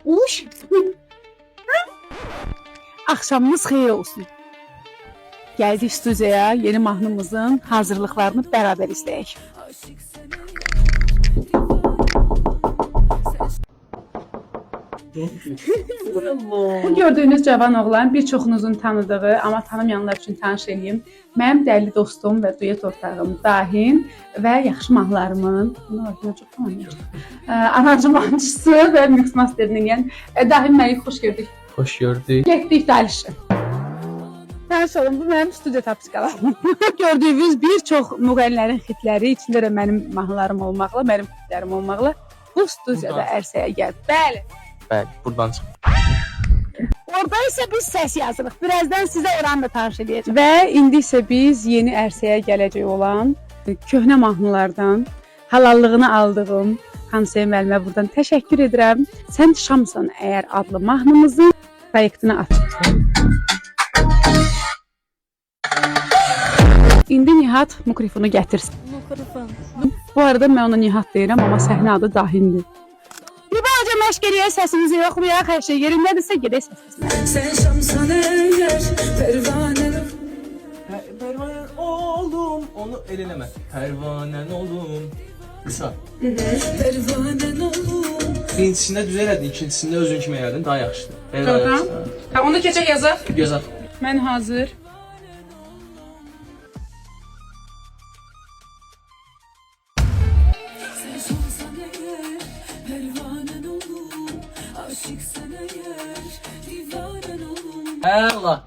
Uş. Axşamınız xeyir olsun. Gəldik studiyaya yeni mahnımızın hazırlıqlarını beraber izləyək. Bu gördüğünüz cavan oğlan birçoğunuzun tanıdığı, amma tanımayanlar üçün tanış edeyim. Mənim dəyərli dostum və duet ortağım Dahin və yaxşı mahnılarımın aranjmançısı və mix masterinin Dahin bəyi xoş gördük. Hoş gördük. Getdik dəlişə. Tanış olun, bu mənim studiya tapışqalarım. Gördüyünüz bir çox müğənnilərin xitləri, içində də mənim mahnılarım olmaqla, mənim xitlərim olmaqla bu studiyada ərsəyə gəldi. Bəli. Bəli, buradan çıxdı. Orada isə biz səs yazırıq. Birazdan sizə oranı da tanış edəcəm. Və indi isə biz yeni ərsəyə gələcək olan köhnə mahnılardan halallığını aldığım Hansəyə müəllimə buradan təşəkkür edirəm. Sən Şamsan əgər adlı mahnımızın proyektini açıb. İndi Nihat mikrofonu gətirsin. Bu arada mən ona Nihat deyirəm, amma səhnə adı Dahindir. Bir balaca məşq eləyək, səsimizi yoxlayaq, hər şey yerindədirsə gedək səsimizə. Sen Şamsan eğer pervanen Pervanen oğlum, onu elineme. Pervanen oğlum. Kısa. pervanen olur. Birincisində düz elədin, ikincisində özün kimi elədin, daha yaxşıdır. Tamam, onu keçək yazaq. Gözəl. Mən hazır. Sen Şamsan eğer pervanen olur. Aşık sen eğer divanen olur. Allah.